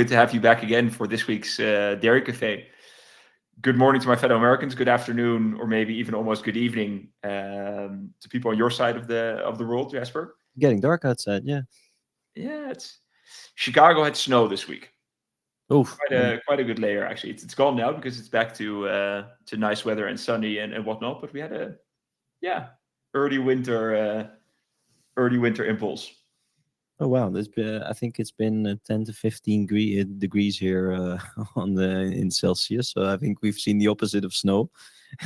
good to have you back again for this week's Dairy Cafe. Good morning to my fellow Americans. Good afternoon, or maybe even almost good evening to people on your side of the world, Jasper. Getting dark outside, yeah. Yeah, it's Chicago had snow this week. Oof. Quite a good layer actually. It's gone now because it's back to nice weather and sunny and whatnot. But we had a early winter impulse. Oh wow, I think it's been 10 to 15 degrees here in Celsius. So I think we've seen the opposite of snow.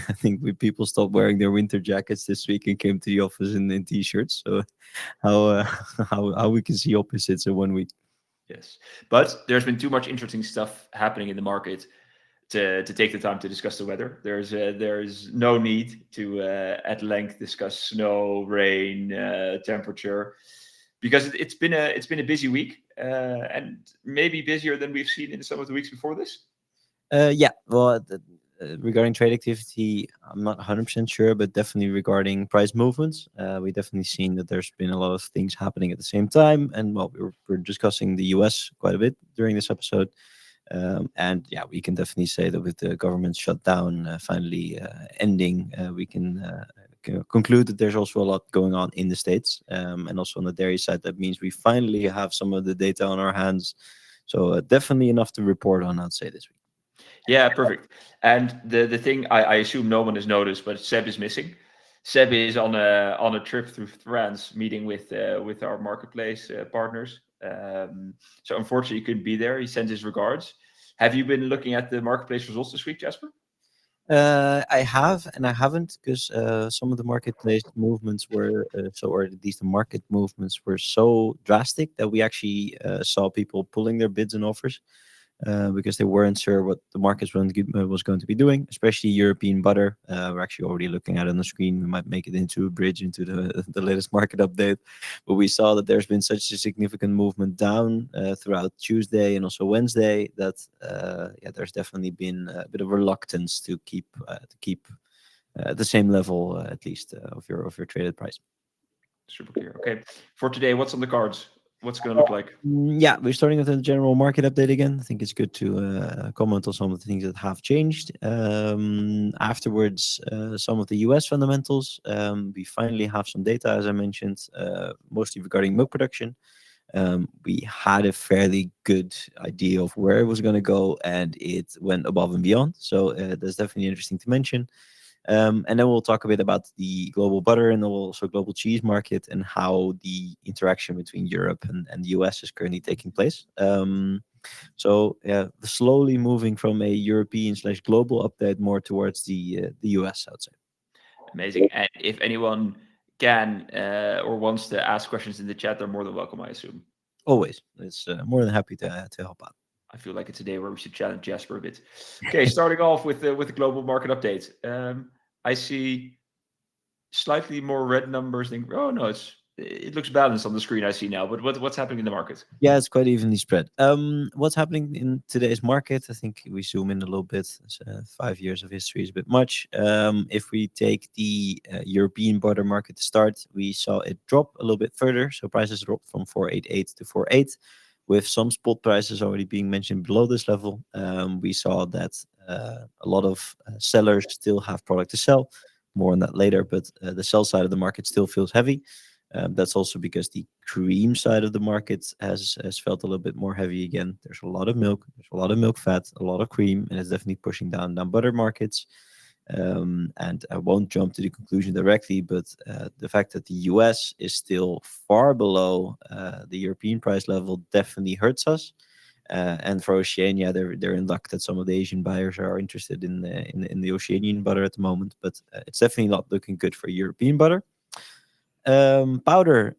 I think people stopped wearing their winter jackets this week and came to the office in t-shirts. So how uh, how we can see opposites in 1 week. Yes, but there's been too much interesting stuff happening in the market to take the time to discuss the weather. There's no need to at length discuss snow, rain, temperature, because it's been a busy week and maybe busier than we've seen in some of the weeks before this. Yeah, well, regarding trade activity, I'm not 100% sure, but definitely regarding price movements, we definitely seen that there's been a lot of things happening at the same time. And well, we're discussing the US quite a bit during this episode. And yeah, we can definitely say that with the government shutdown finally ending, we can conclude that there's also a lot going on in the States. And also on the dairy side, that means we finally have some of the data on our hands. So definitely enough to report on, I'd say, this week. Yeah, perfect. And the thing I assume no one has noticed, but Seb is missing. Seb is on a trip through France, meeting with our marketplace partners. So unfortunately, he couldn't be there. He sends his regards. Have you been looking at the marketplace results this week, Jasper? I have and I haven't because some of the marketplace movements were or at least the market movements were so drastic that we actually saw people pulling their bids and offers because they weren't sure what the market was going to be doing, especially European butter. We're actually already looking at it on the screen. We might make it into a bridge into the latest market update. But we saw that there's been such a significant movement down throughout Tuesday and also Wednesday that there's definitely been a bit of reluctance to keep the same level at least of your traded price. Super clear. Okay. For today, what's on the cards? What's it going to look like? Yeah, we're starting with a general market update again. I think it's good to comment on some of the things that have changed. Afterwards, some of the US fundamentals. We finally have some data, as I mentioned, mostly regarding milk production. We had a fairly good idea of where it was going to go, and it went above and beyond. So that's definitely interesting to mention. And then we'll talk a bit about the global butter and also global cheese market and how the interaction between Europe and the US is currently taking place. So yeah, slowly moving from a European/global update more towards the US, I would say. Amazing. And if anyone can or wants to ask questions in the chat, they're more than welcome, I assume. Always, it's more than happy to help out. I feel like it's a day where we should challenge Jasper a bit. Okay, starting off with the global market update. I see slightly more red numbers. Oh no, it looks balanced on the screen I see now. But what's happening in the market? Yeah, it's quite evenly spread. What's happening in today's market? I think we zoom in a little bit. 5 years of history is a bit much. If we take the European butter market to start, we saw it drop a little bit further. So prices dropped from 488 to 48, with some spot prices already being mentioned below this level. We saw that a lot of sellers still have product to sell. More on that later, but the sell side of the market still feels heavy. That's also because the cream side of the market has felt a little bit more heavy again. There's a lot of milk, there's a lot of milk fat, a lot of cream, and it's definitely pushing down butter markets. And I won't jump to the conclusion directly, but the fact that the US is still far below the European price level definitely hurts us. And for Oceania, they're in luck that some of the Asian buyers are interested in the Oceanian butter at the moment, but it's definitely not looking good for European butter. Powder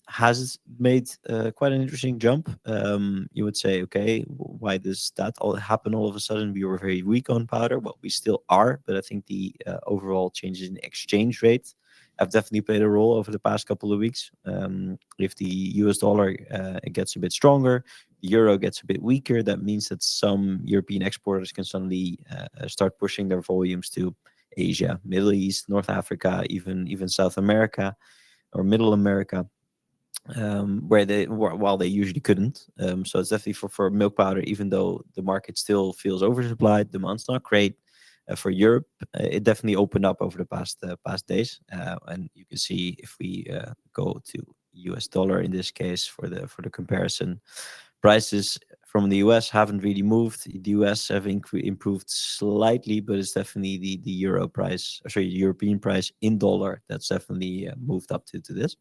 has made quite an interesting jump. You would say, okay, why does that all happen all of a sudden? We were very weak on powder. Well, we still are, but I think the overall changes in exchange rate have definitely played a role over the past couple of weeks. If the US dollar gets a bit stronger, the euro gets a bit weaker, that means that some European exporters can suddenly start pushing their volumes to Asia, Middle East, North Africa, even South America or Middle America. while they usually couldn't. So it's definitely for milk powder, even though the market still feels oversupplied, demand's not great. For Europe, it definitely opened up over the past days, and you can see if we go to US dollar in this case for the comparison, prices from the US haven't really moved. The US have improved slightly, but it's definitely the euro price, sorry, European price in dollar that's definitely moved up to this.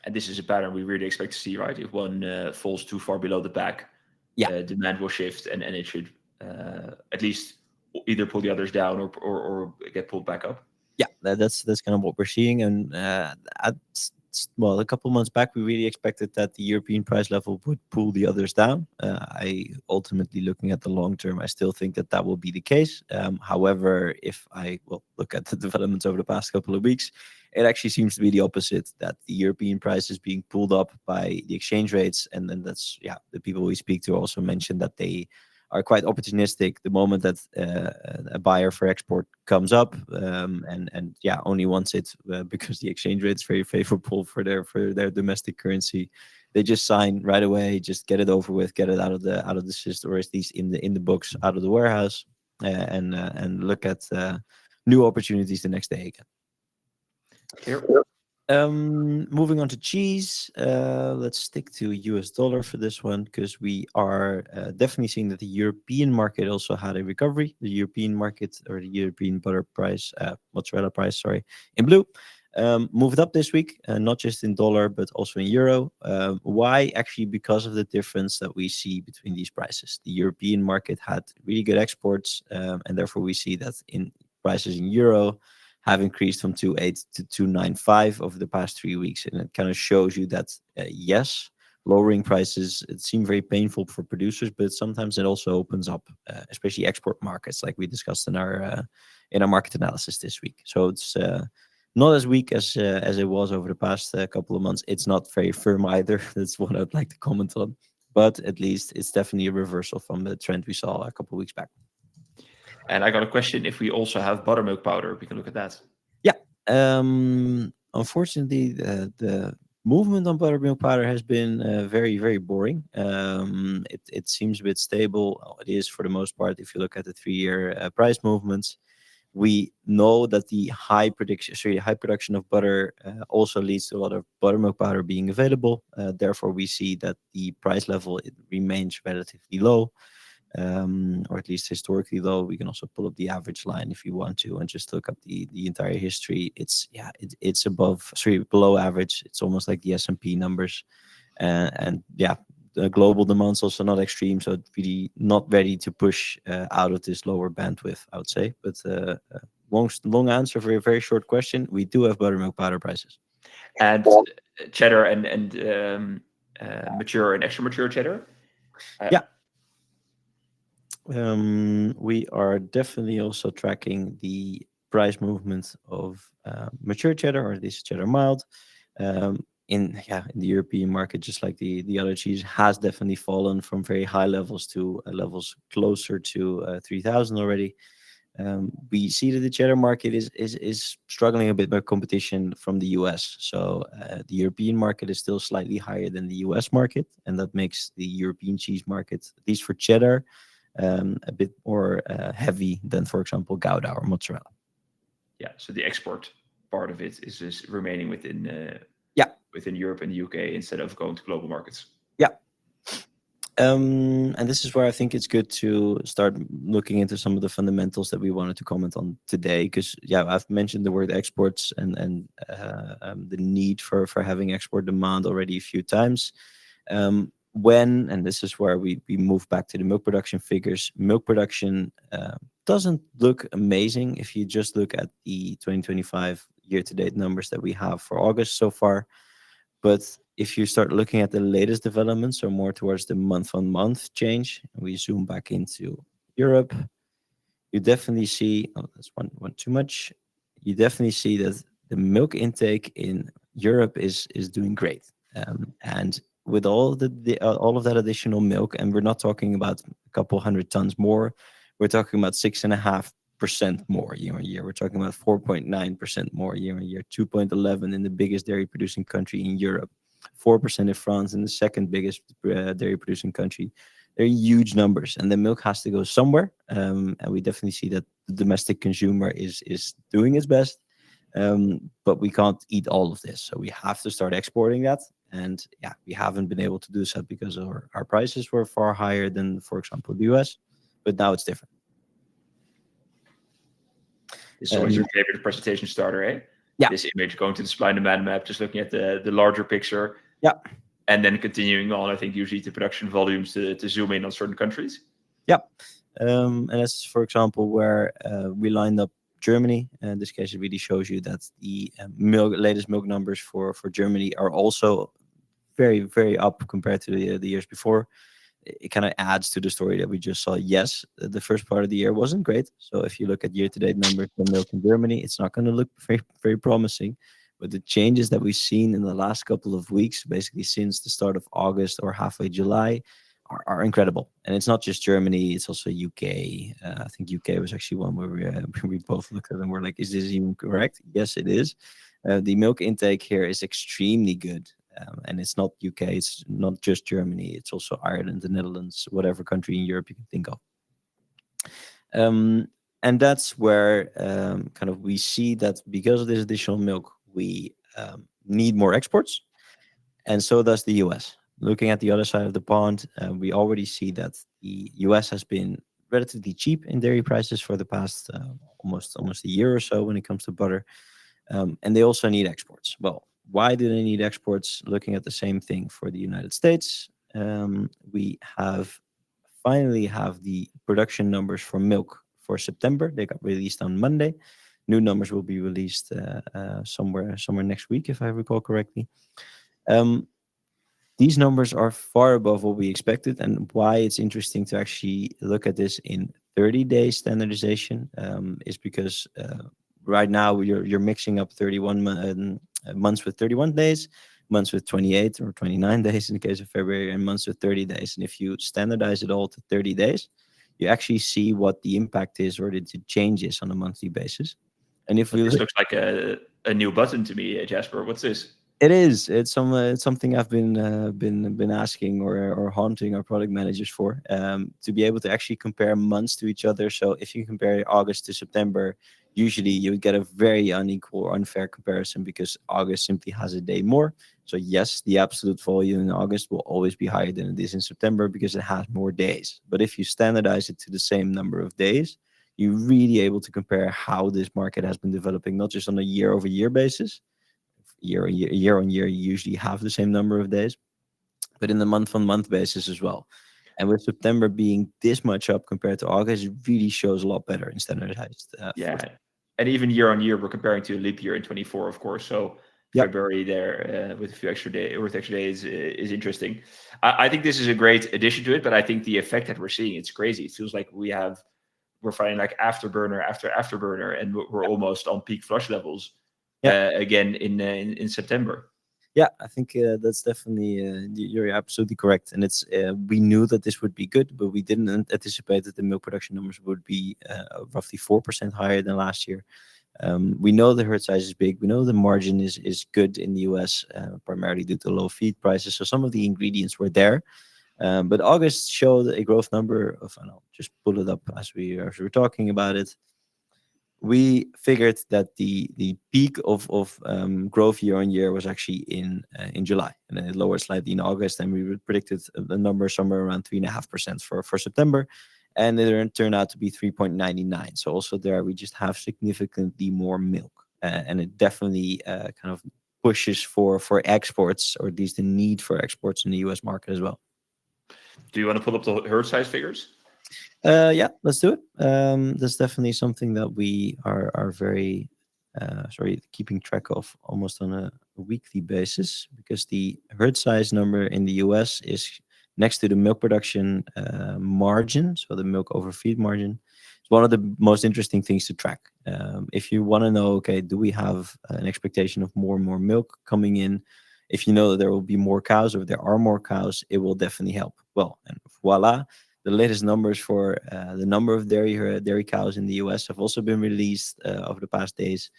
And this is a pattern we really expect to see, right? If one falls too far below the back, Yeah, demand will shift, and it should at least either pull the others down or get pulled back up. yeah, that's kind of what we're seeing. And well, a couple months back, we really expected that the European price level would pull the others down. I ultimately, looking at the long term, I still think that that will be the case. However, if I will look at the developments over the past couple of weeks, it actually seems to be the opposite. That the European price is being pulled up by the exchange rates, and then that's, yeah, the people we speak to also mentioned that they are quite opportunistic the moment that a buyer for export comes up, and yeah, only wants it because the exchange rate is very favorable for their domestic currency. They just sign right away, just get it over with, get it out of the system, or at least in the books, out of the warehouse, and look at new opportunities the next day again. Clear. Moving on to cheese, let's stick to US dollar for this one because we are definitely seeing that the European market also had a recovery. The European market, or the European butter price, mozzarella price, sorry, in blue, moved up this week, not just in dollar but also in euro. Why? Actually, because of the difference that we see between these prices. The European market had really good exports, and therefore we see that in prices in euro have increased from 2.8 to 2.95 over the past 3 weeks. And it kind of shows you that, yes, lowering prices, it seems very painful for producers, but sometimes it also opens up, especially export markets, like we discussed in our market analysis this week. So it's not as weak as it was over the past couple of months. It's not very firm either. That's what I'd like to comment on. But at least it's definitely a reversal from the trend we saw a couple of weeks back. And I got a question: if we also have buttermilk powder, we can look at that. Yeah. Unfortunately, the movement on buttermilk powder has been very, very boring. It seems a bit stable. It is for the most part. If you look at the 3-year price movements, we know that the high production of butter also leads to a lot of buttermilk powder being available. Therefore, we see that the price level, it remains relatively low, or at least historically low. We can also pull up the average line if you want to, and just look up the entire history. It's, yeah, it's below average. It's almost like the S&P numbers, and yeah, the global demand's also not extreme, so it's really not ready to push out of this lower bandwidth, I would say. But long answer for a very short question: we do have buttermilk powder prices. And cheddar and mature and extra mature cheddar. Yeah. We are definitely also tracking the price movement of mature cheddar, or at least cheddar mild. In the European market, just like the other cheese, has definitely fallen from very high levels to levels closer to 3,000 already. We see that the cheddar market is struggling a bit by competition from the US. So the European market is still slightly higher than the US market, and that makes the European cheese market, at least for cheddar, a bit more heavy than, for example, Gouda or mozzarella. Yeah, so the export part of it is just remaining Yeah. within Europe and the UK instead of going to global markets. Yeah. And this is where I think it's good to start looking into some of the fundamentals that we wanted to comment on today. Because, yeah, I've mentioned the word exports and the need for having export demand already a few times. And this is where we move back to the milk production figures. Milk production doesn't look amazing if you just look at the 2025 year-to-date numbers that we have for August so far. But if you start looking at the latest developments, or more towards the month-on-month change, and we zoom back into Europe, you definitely see, oh, that's one too much. You definitely see that the milk intake in Europe is doing great, and with all all of that additional milk, and we're not talking about a couple hundred tons more, we're talking about 6.5% more year on year. We're talking about 4.9% more year on year, 2.11 in the biggest dairy producing country in Europe. 4% in France, and the second biggest dairy producing country. They're huge numbers, and the milk has to go somewhere. And we definitely see that the domestic consumer is doing its best, but we can't eat all of this, so we have to start exporting that. And yeah, we haven't been able to do so because our prices were far higher than, for example, the US, but now it's different. This is always Um, your favorite presentation starter, eh? yeah, This image going to the supply and demand map, just looking at the larger picture, yeah, and then continuing on, I think, usually to production volumes to zoom in on certain countries. yeah. And that's, for example, where we lined up Germany. And this case, it really shows you that the latest milk numbers for Germany are also very, very up compared to the years before. It kind of adds to the story that we just saw. Yes, the first part of the year wasn't great. So if you look at year-to-date numbers for milk in Germany, it's not going to look very, very promising. But the changes that we've seen in the last couple of weeks, basically since the start of August or halfway July, are incredible. And it's not just Germany; it's also UK. I think UK was actually one where we both looked at and we're like, "Is this even correct?" Yes, it is. The milk intake here is extremely good. And it's not UK, it's not just Germany, it's also Ireland, the Netherlands, whatever country in Europe you can think of. And that's where kind of we see that because of this additional milk, we need more exports, and so does the US. Looking at the other side of the pond, we already see that the US has been relatively cheap in dairy prices for the past almost a year or so when it comes to butter, and they also need exports. Well, why do they need exports? Looking at the same thing for the United States, we have finally have the production numbers for milk for September. They got released on Monday. New numbers will be released somewhere next week, if I recall correctly. Um, these numbers are far above what we expected, and why it's interesting to actually look at this in 30-day standardization is because right now you're mixing up 31 months with 31 days, months with 28 or 29 days in the case of February, and months with 30 days. And if you standardize it all to 30 days, you actually see what the impact is or the changes on a monthly basis. And if But we this look, looks like a new button to me, Jasper. What's this? it is. It's something I've been asking or haunting our product managers for, to be able to actually compare months to each other. So if you compare August to September, usually you would get a very unequal or unfair comparison because August simply has a day more. So yes, the absolute volume in August will always be higher than it is in September because it has more days. But if you standardize it to the same number of days, you're really able to compare how this market has been developing, not just on a year-over-year basis. Year on year, you usually have the same number of days, but in the month on month basis as well. And with September being this much up compared to August, it really shows a lot better in standardized. Yeah, and even year on year, we're comparing to a leap year in 24, of course. So Yep. February there with a few extra days is interesting. I think this is a great addition to it, but I think the effect that we're seeing, it's crazy. It feels like we're finding like afterburner after afterburner, and we're almost on peak flush levels Yeah. again in September. Yeah, I think that's definitely you're absolutely correct, and it's we knew that this would be good, but we didn't anticipate that the milk production numbers would be roughly 4% higher than last year. We know the herd size is big. We know the margin is good in the US, primarily due to low feed prices. So some of the ingredients were there, but August showed a growth number of, I don't know, just pull it up as we were talking about it. We figured that the peak of growth year on year was actually in July, and then it lowered slightly in August, and we predicted the number somewhere around 3.5% for September, and it turned out to be 3.99. So also there we just have significantly more milk, and it definitely kind of pushes for exports, or at least the need for exports in the U.S. market as well. Do you want to pull up the herd size figures? Yeah, let's do it. That's definitely something that we are very keeping track of almost on a weekly basis, because the herd size number in the US is next to the milk production margin, so the milk over feed margin. It's one of the most interesting things to track. If you want to know, okay, do we have an expectation of more and more milk coming in? If you know that there will be more cows, or if there are more cows, it will definitely help. Well, and voila, the latest numbers for the number of dairy cows in the US have also been released over the past days,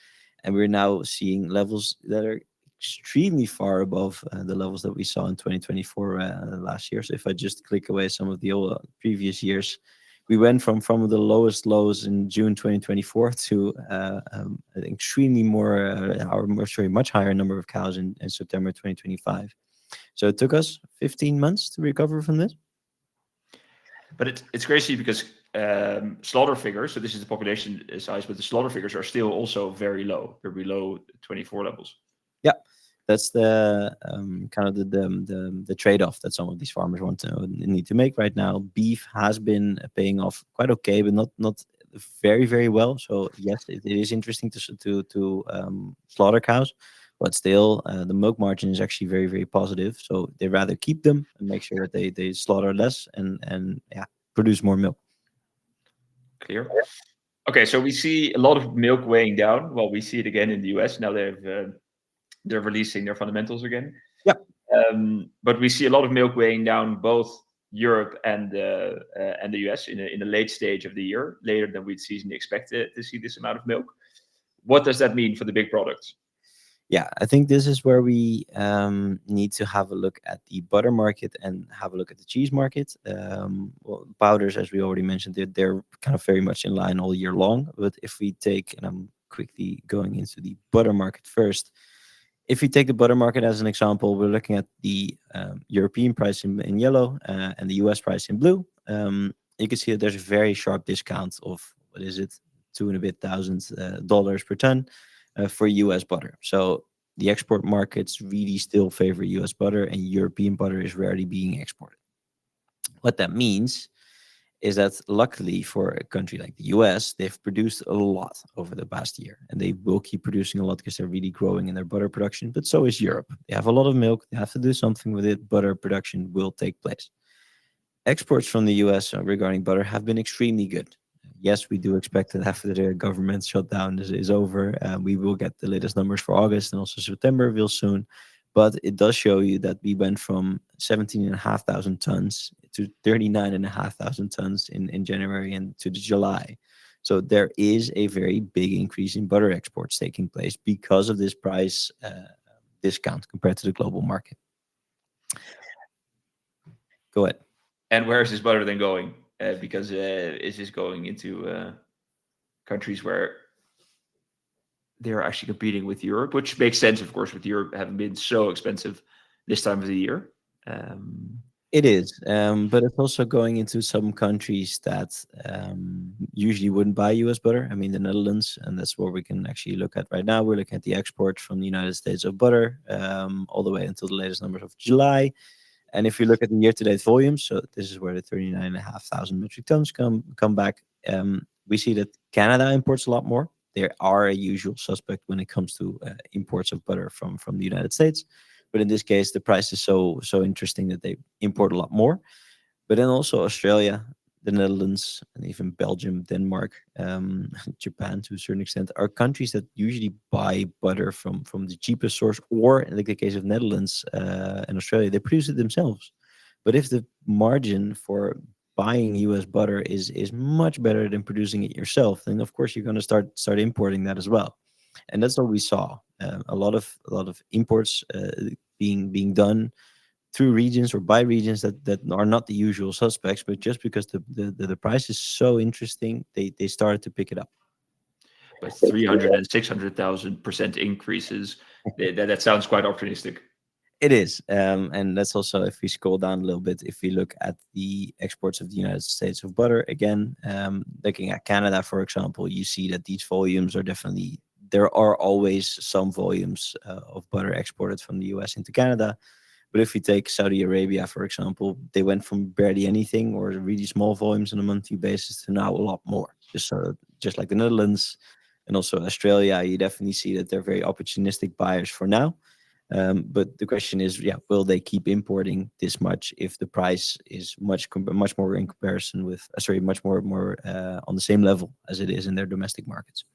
and we're now seeing levels that are extremely far above the levels that we saw in 2024 last year. So if I just click away some of the previous years, we went from the lowest lows in June 2024 to an extremely much higher number of cows in September 2025. So it took us 15 months to recover from this. But it's crazy because slaughter figures, so this is the population size, but the slaughter figures are still also very low. They're below 24 levels. Yeah, that's the kind of the trade-off that some of these farmers want to need to make right now. Beef has been paying off quite okay, but not very very well. So yes, it is interesting to slaughter cows, but still the milk margin is actually very very positive. So they rather keep them and make sure that they slaughter less and yeah, produce more milk. Clear. Okay, so we see a lot of milk weighing down. Well, we see it again in the US. Now they're releasing their fundamentals again. Yeah. But we see a lot of milk weighing down both Europe and the US in a late stage of the year, later than we'd seasonally expected to see this amount of milk. What does that mean for the big products? Yeah, I think this is where we need to have a look at the butter market and have a look at the cheese market. Well, powders, as we already mentioned, they're kind of very much in line all year long. But if we take, and I'm quickly going into the butter market first, if we take the butter market as an example, we're looking at the European price in yellow and the US price in blue. You can see that there's a very sharp discount of, what is it, two and a bit thousand dollars per ton for US butter. So the export markets really still favor US butter, and European butter is rarely being exported. What that means is that luckily for a country like the US, they've produced a lot over the past year, and they will keep producing a lot because they're really growing in their butter production. But so is Europe. They have a lot of milk, they have to do something with it. Butter production will take place. Exports from the US regarding butter have been extremely good. Yes, we do expect that after the government shutdown is over, we will get the latest numbers for August and also September real soon. But it does show you that we went from 17,500 tons to 39,500 tons in January and to the July. So there is a very big increase in butter exports taking place because of this price discount compared to the global market. Go ahead. And where is this butter then going? Because is this going into countries where they're actually competing with Europe, which makes sense, of course, with Europe having been so expensive this time of the year. It is, but it's also going into some countries that usually wouldn't buy US butter. I mean, the Netherlands, and that's what we can actually look at right now. We're looking at the export from the United States of butter all the way until the latest numbers of July. And if you look at the year-to-date volumes, so this is where the 39,500 metric tons come back. We see that Canada imports a lot more. They are a usual suspect when it comes to imports of butter from the United States. But in this case, the price is so interesting that they import a lot more. But then also Australia, the Netherlands, and even Belgium, Denmark, Japan to a certain extent are countries that usually buy butter from the cheapest source, or in the case of Netherlands and Australia, they produce it themselves. But if the margin for buying US butter is much better than producing it yourself, then of course you're going to start importing that as well. And that's what we saw. A lot of imports being done through regions or by regions that are not the usual suspects, but just because the price is so interesting, they started to pick it up. But 300 and 600,000% increases, that sounds quite optimistic. It is, and that's also if we scroll down a little bit. If we look at the exports of the United States of butter again, looking at Canada, for example, you see that these volumes are definitely, there are always some volumes of butter exported from the US into Canada. But if we take Saudi Arabia, for example, they went from barely anything or really small volumes on a monthly basis to now a lot more. Just like the Netherlands and also Australia, you definitely see that they're very opportunistic buyers for now. But the question is, yeah, will they keep importing this much if the price is much more in comparison with, much more on the same level as it is in their domestic markets?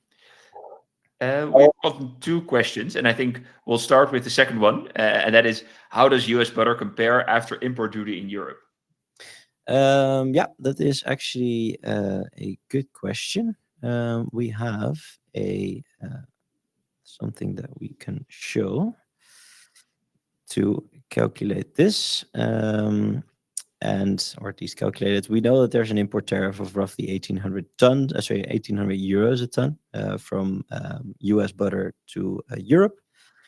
We've gotten two questions, and I think we'll start with the second one, and that is, how does US butter compare after import duty in Europe? Yeah, that is actually a good question. We have a something that we can show. to calculate this, and or at least calculate it, we know that there's an import tariff of roughly 1,800 1,800 euros a ton from US butter to Europe.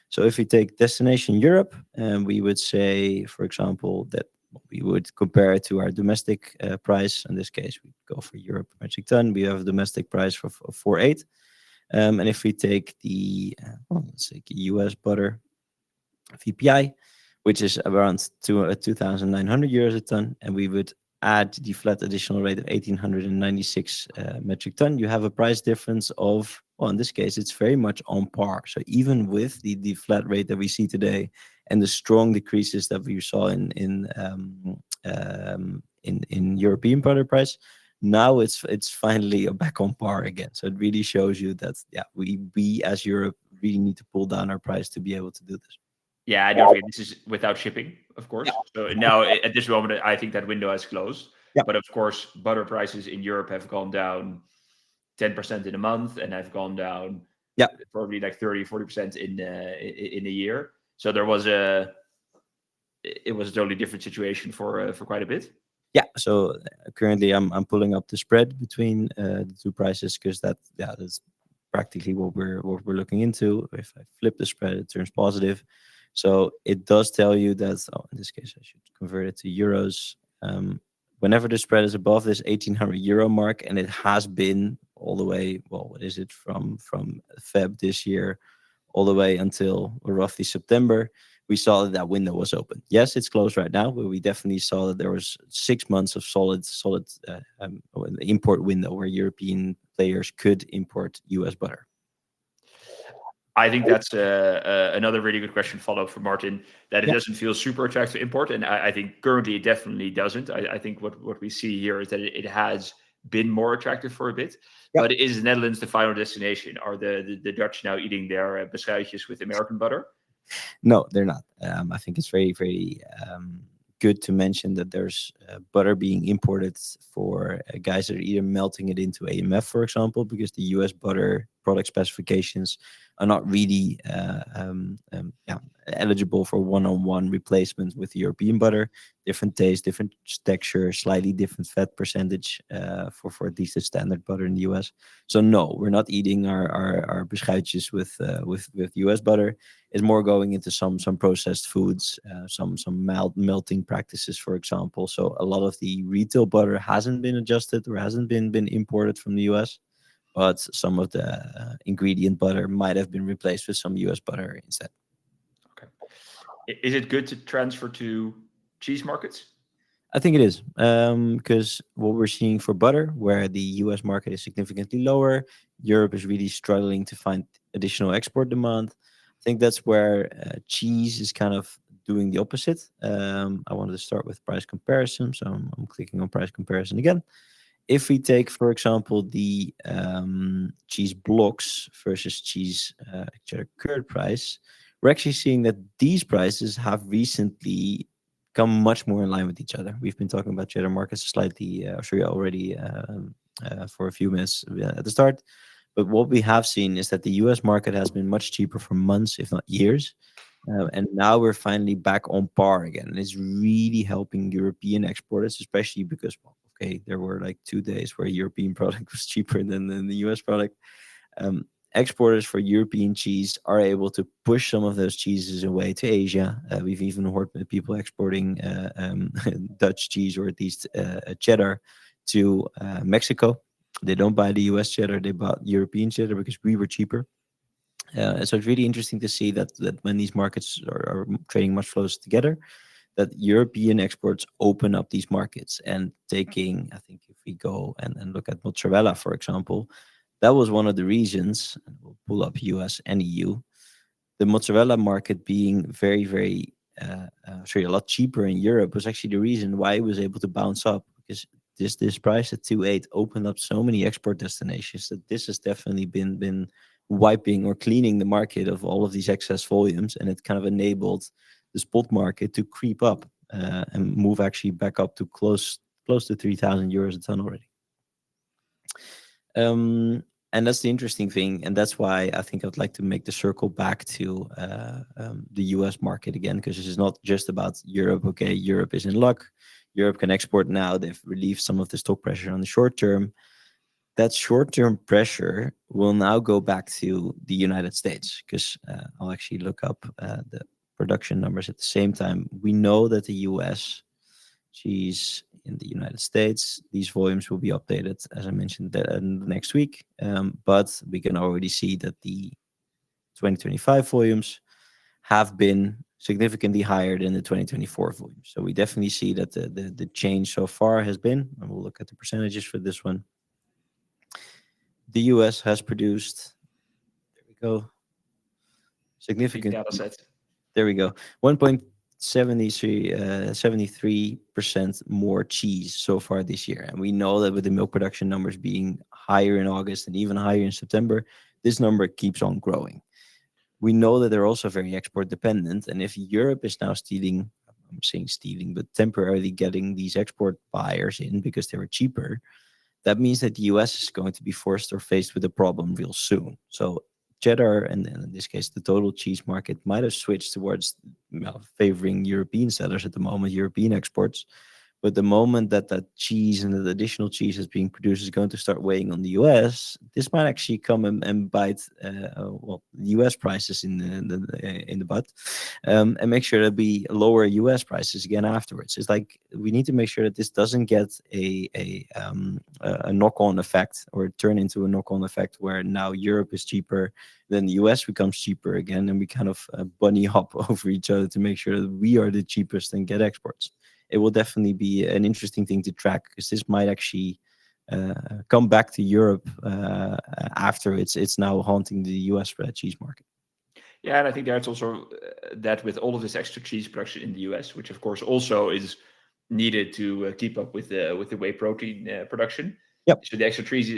So if we take destination Europe, and we would say, for example, that we would compare it to our domestic price. In this case, we go for Europe per metric ton. We have a domestic price of 4.8. And if we take the let's say US butter VPI, which is around 2,900 euros a ton, and we would add the flat additional rate of 1,896 metric ton, you have a price difference of, well, in this case, it's very much on par. So even with the flat rate that we see today and the strong decreases that we saw in European butter price, now it's finally back on par again. So it really shows you that, yeah, we as Europe really need to pull down our price to be able to do this. Yeah, don't forget this is without shipping, of Yeah. course. So now at this moment, I think that window has closed. Yeah. But of course, butter prices in Europe have gone down 10% in a month and have gone down Yeah. probably like 30-40% in a year. So it was a totally different situation for quite a bit. Yeah, so currently I'm pulling up the spread between the two prices, because that's practically what we're looking into. If I flip the spread, it turns positive. So it does tell you that, in this case, I should convert it to euros. Whenever the spread is above this 1,800 euro mark, and it has been all the way, well, what is it, from Feb this year all the way until roughly September, we saw that that window was open. Yes, it's closed right now, but we definitely saw that there was 6 months of solid import window where European players could import US butter. I think that's another really good question follow-up from Martin, that it Yeah. doesn't feel super attractive to import. And I think currently it definitely doesn't. I think what we see here is that it has been more attractive for a bit. Yeah. But is the Netherlands the final destination? Are the Dutch now eating their beschuitjes with American butter? No, they're not. I think it's very, very good to mention that there's butter being imported for guys that are either melting it into AMF, for example, because the US butter product specifications are not really eligible for one-on-one replacement with the European butter. Different taste, different texture, slightly different fat percentage for at least the standard butter in the US. So no, we're not eating our beschuitjes with US butter. Is more going into some processed foods, some melting practices, for example. So a lot of the retail butter hasn't been adjusted or hasn't been imported from the US, but some of the ingredient butter might have been replaced with some US butter instead. Okay. Is it good to transfer to cheese markets? I think it is, because what we're seeing for butter, where the US market is significantly lower, Europe is really struggling to find additional export demand. I think that's where cheese is kind of doing the opposite. I wanted to start with price comparison, so I'm clicking on price comparison again. If we take, for example, the cheese blocks versus cheese cheddar curd price, we're actually seeing that these prices have recently come much more in line with each other. We've been talking about cheddar markets slightly, sure, already for a few minutes at the start. But what we have seen is that the US market has been much cheaper for months, if not years. And now we're finally back on par again. And it's really helping European exporters, especially because, well, okay, there were like 2 days where European product was cheaper than the US product. Exporters for European cheese are able to push some of those cheeses away to Asia. We've even heard people exporting Dutch cheese, or at least cheddar, to Mexico. They don't buy the US cheddar, they bought European cheddar because we were cheaper. So it's really interesting to see that when these markets are trading much closer together, that European exports open up these markets. And taking, I think if we go and look at mozzarella, for example, that was one of the reasons, and we'll pull up US and EU, the mozzarella market being very, very, a lot cheaper in Europe was actually the reason why it was able to bounce up, because this price at 2.8 opened up so many export destinations that this has definitely been wiping or cleaning the market of all of these excess volumes, and it kind of enabled the spot market to creep up and move actually back up to close to 3,000 euros a ton already. And that's the interesting thing, and that's why I think I'd like to make the circle back to the U.S. market again, because this is not just about Europe. Okay, Europe is in luck. Europe can export now. They've relieved some of the stock pressure on the short term. That short-term pressure will now go back to the United States, because I'll actually look up the production numbers at the same time. We know that the US cheese in the United States, these volumes will be updated, as I mentioned, next week. But we can already see that the 2025 volumes have been significantly higher than the 2024 volumes. So we definitely see that the change so far has been, and we'll look at the percentages for this one. The US has produced, there we go, Big significant, data set. there we go, 73% more cheese so far this year. And we know that with the milk production numbers being higher in August and even higher in September, this number keeps on growing. We know that they're also very export dependent. And if Europe is now stealing, I'm saying stealing, but temporarily getting these export buyers in because they were cheaper, that means that the US is going to be forced or faced with a problem real soon. So cheddar, and in this case, the total cheese market might have switched towards, well, favoring European sellers at the moment, European exports. But the moment that that cheese and the additional cheese that's being produced is going to start weighing on the US, this might actually come and bite well, US prices in the butt, and make sure that we lower US prices again afterwards. It's like we need to make sure that this doesn't get a knock-on effect, or turn into a knock-on effect where now Europe is cheaper, then the US becomes cheaper again, and we kind of bunny hop over each other to make sure that we are the cheapest and get exports. It will definitely be an interesting thing to track, because this might actually come back to Europe after it's now haunting the US cheese market. Yeah, and I think there's also that with all of this extra cheese production in the US, which of course also is needed to keep up with the whey protein production. Yep. So the extra cheese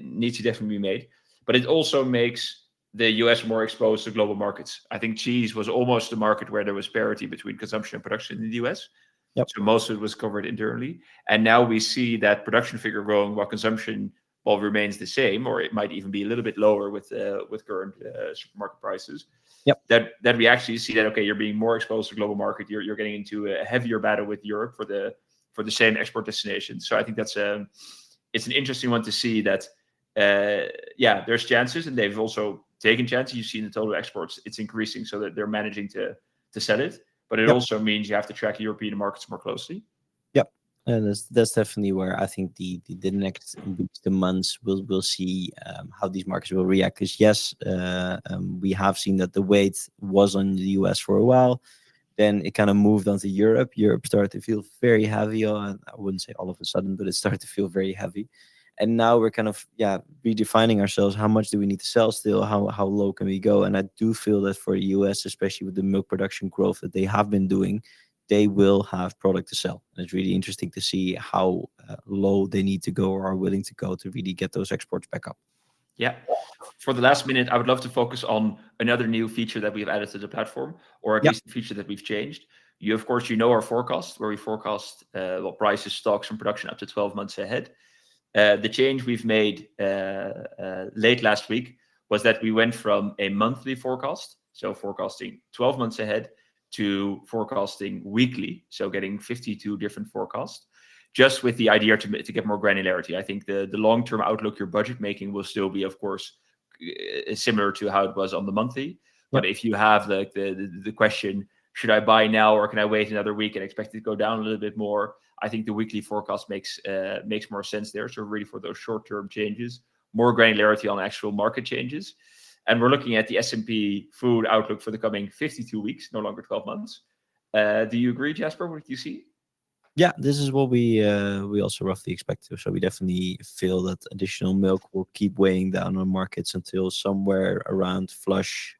needs to definitely be made, but it also makes the US more exposed to global markets. I think cheese was almost a market where there was parity between consumption and production in the US. Yep. So most of it was covered internally, and now we see that production figure growing while consumption, well, remains the same, or it might even be a little bit lower with current supermarket prices. Yep. That we actually see that, okay, you're being more exposed to global market. You're getting into a heavier battle with Europe for the same export destination. So I think that's it's an interesting one to see that. Yeah, there's chances, and they've also taken chances. You see in the total exports, it's increasing, so that they're managing to sell it. But it Yep. also means you have to track European markets more closely. Yep. And that's definitely where I think the next weeks, the months, we'll see how these markets will react. Because yes, we have seen that the weight was on the US for a while, then it kind of moved onto Europe. Europe started to feel very heavy. I wouldn't say all of a sudden, but it started to feel very heavy. And now we're kind of redefining ourselves. How much do we need to sell still? How low can we go? And I do feel that for the US, especially with the milk production growth that they have been doing, they will have product to sell. And it's really interesting to see how low they need to go or are willing to go to really get those exports back up. Yeah. For the last minute, I would love to focus on another new feature that we've added to the platform, or at Yep. least a feature that we've changed. You, of course, our forecast, where we forecast prices, stocks, and production up to 12 months ahead. The change we've made late last week was that we went from a monthly forecast, so forecasting 12 months ahead, to forecasting weekly, so getting 52 different forecasts, just with the idea to get more granularity. I think the long-term outlook, your budget making, will still be, of course, similar to how it was on the monthly. But if you have like the question, should I buy now or can I wait another week and expect it to go down a little bit more? I think the weekly forecast makes more sense there. So really for those short-term changes, more granularity on actual market changes. And we're looking at the S&P food outlook for the coming 52 weeks, no longer 12 months. Do you agree, Jasper? What do you see? Yeah, this is what we also roughly expect to. So we definitely feel that additional milk will keep weighing down on markets until somewhere around flush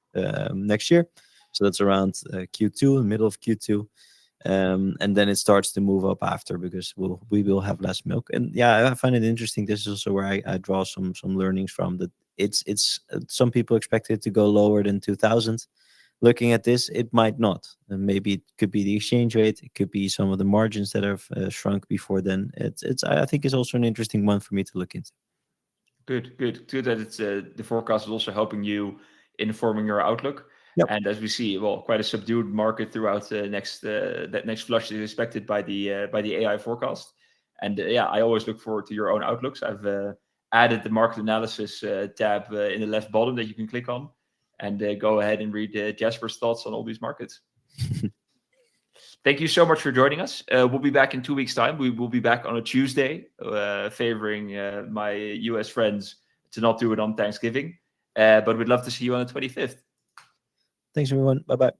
next year. So that's around Q2, middle of Q2. And then it starts to move up after, because we will have less milk. And yeah, I find it interesting. This is also where I draw some learnings from, that it's some people expect it to go lower than 2000. Looking at this, it might not. And maybe it could be the exchange rate. It could be some of the margins that have shrunk before then. I think it's also an interesting one for me to look into. Good, good, good that it's the forecast is also helping you in forming your outlook. Yep. And as we see, well, quite a subdued market throughout the next that next flush is expected by the AI forecast. And yeah, I always look forward to your own outlooks. I've added the market analysis tab in the left bottom that you can click on, and go ahead and read Jasper's thoughts on all these markets. Thank you so much for joining us. We'll be back in 2 weeks' time. We will be back on a Tuesday, favoring my US friends to not do it on Thanksgiving. But we'd love to see you on the 25th. Thanks, everyone. Bye-bye.